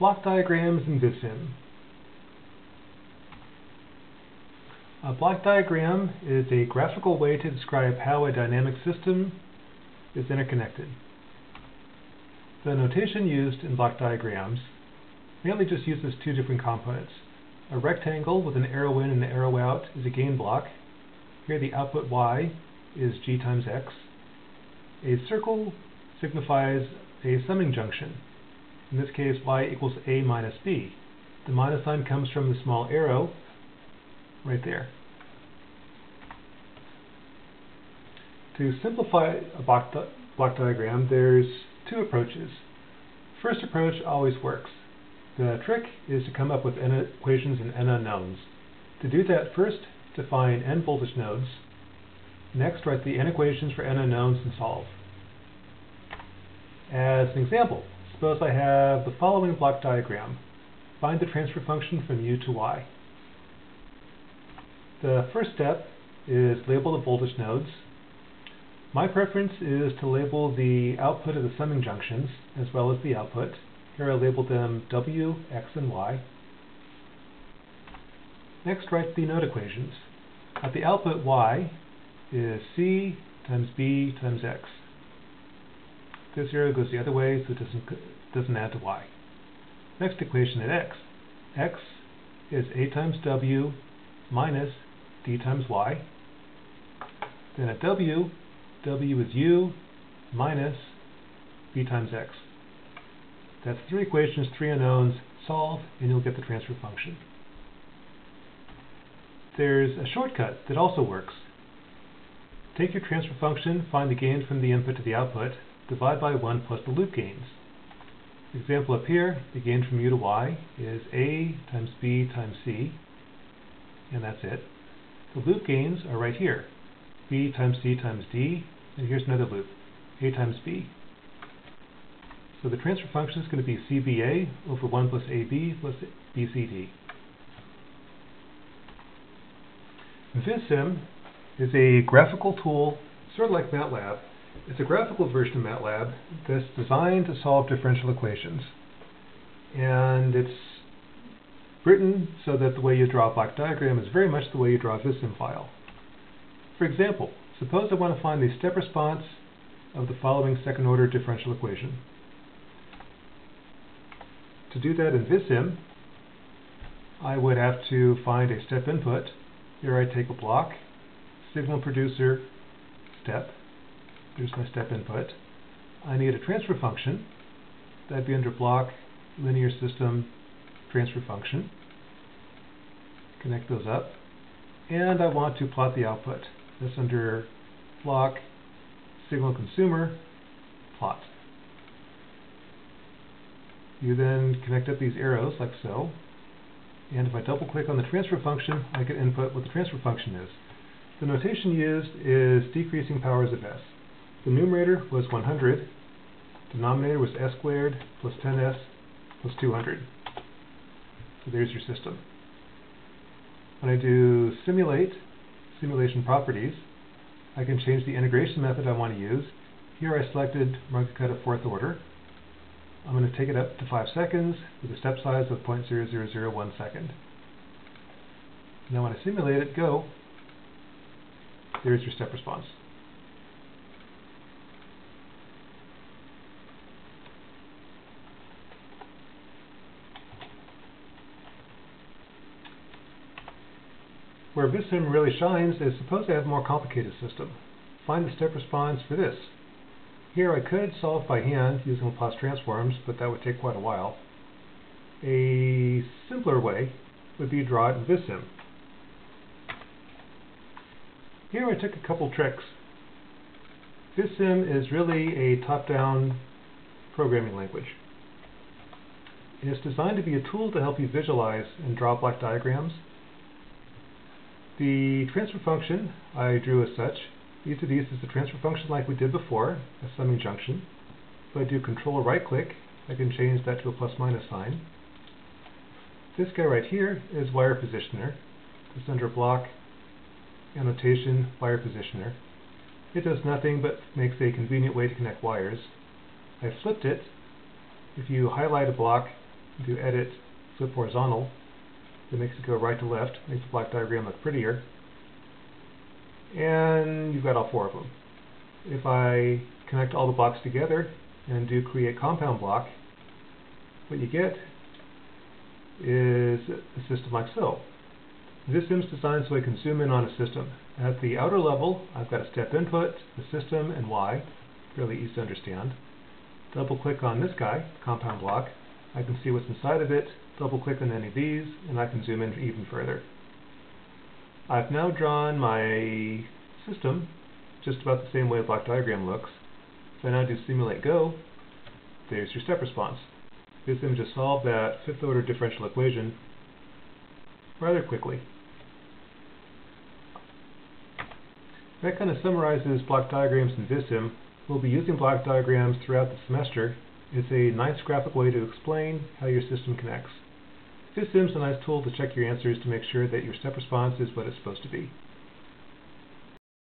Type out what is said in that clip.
Block diagrams in VisSim. A block diagram is a graphical way to describe how a dynamic system is interconnected. The notation used in block diagrams mainly just uses two different components. A rectangle with an arrow in and an arrow out is a gain block. Here the output y is g times x. A circle signifies a summing junction. In this case, y equals a minus b. The minus sign comes from the small arrow right there. To simplify a block diagram, there's two approaches. First approach always works. The trick is to come up with n equations and n unknowns. To do that, first define n voltage nodes. Next, write the n equations for n unknowns and solve. As an example, suppose I have the following block diagram. Find the transfer function from u to y. The first step is label the voltage nodes. My preference is to label the output of the summing junctions as well as the output. Here I label them w, x, and y. Next, write the node equations. At the output y is c times b times x. This arrow goes the other way, so it doesn't add to y. Next equation at x. X is a times w minus d times y. Then at w is u minus b times x. That's three equations, three unknowns. Solve, and you'll get the transfer function. There's a shortcut that also works. Take your transfer function, find the gain from the input to the output, divide by 1 plus the loop gains. Example up here, the gain from u to y is a times b times c, and that's it. The loop gains are right here, b times c times d, and here's another loop, a times b. So the transfer function is going to be CBA over 1 plus AB plus BCD. VisSim is a graphical tool, sort of like MATLAB. It's a graphical version of MATLAB that's designed to solve differential equations. And it's written so that the way you draw a block diagram is very much the way you draw a VisSim file. For example, suppose I want to find the step response of the following second-order differential equation. To do that in VisSim, I would have to find a step input. Here I take a block, signal producer, step. Here's my step input. I need a transfer function. That'd be under block, linear system, transfer function. Connect those up. And I want to plot the output. That's under block, signal consumer, plot. You then connect up these arrows like so. And if I double click on the transfer function, I can input what the transfer function is. The notation used is decreasing powers of s. The numerator was 100. Denominator was s squared plus 10s plus 200. So there's your system. When I do simulation properties, I can change the integration method I want to use. Here I selected market cut of fourth order. I'm going to take it up to 5 seconds with a step size of 0.0001 second. Now when I simulate it, go, there's your step response. Where VisSim really shines is suppose I have a more complicated system. Find the step response for this. Here I could solve by hand using Laplace transforms, but that would take quite a while. A simpler way would be to draw it in VisSim. Here I took a couple tricks. VisSim is really a top-down programming language. It's designed to be a tool to help you visualize and draw block diagrams. The transfer function I drew as such. Each of these is a transfer function like we did before, a summing junction. If I do control right click, I can change that to a plus minus sign. This guy right here is wire positioner. It's under block, annotation, wire positioner. It does nothing but makes a convenient way to connect wires. I flipped it. If you highlight a block do edit, flip horizontal. It makes it go right to left, makes the block diagram look prettier. And you've got all 4 of them. If I connect all the blocks together and do create compound block, what you get is a system like so. This sim is designed so I can zoom in on a system. At the outer level, I've got a step input, the system, and Y. Fairly easy to understand. Double click on this guy, compound block. I can see what's inside of it. Double click on any of these, and I can zoom in even further. I've now drawn my system just about the same way a block diagram looks. If I now do simulate go, there's your step response. This sim just solved that 5th order differential equation rather quickly. That kind of summarizes block diagrams in VisSim. We'll be using block diagrams throughout the semester. It's a nice graphic way to explain how your system connects. VisSim's a nice tool to check your answers to make sure that your step response is what it's supposed to be.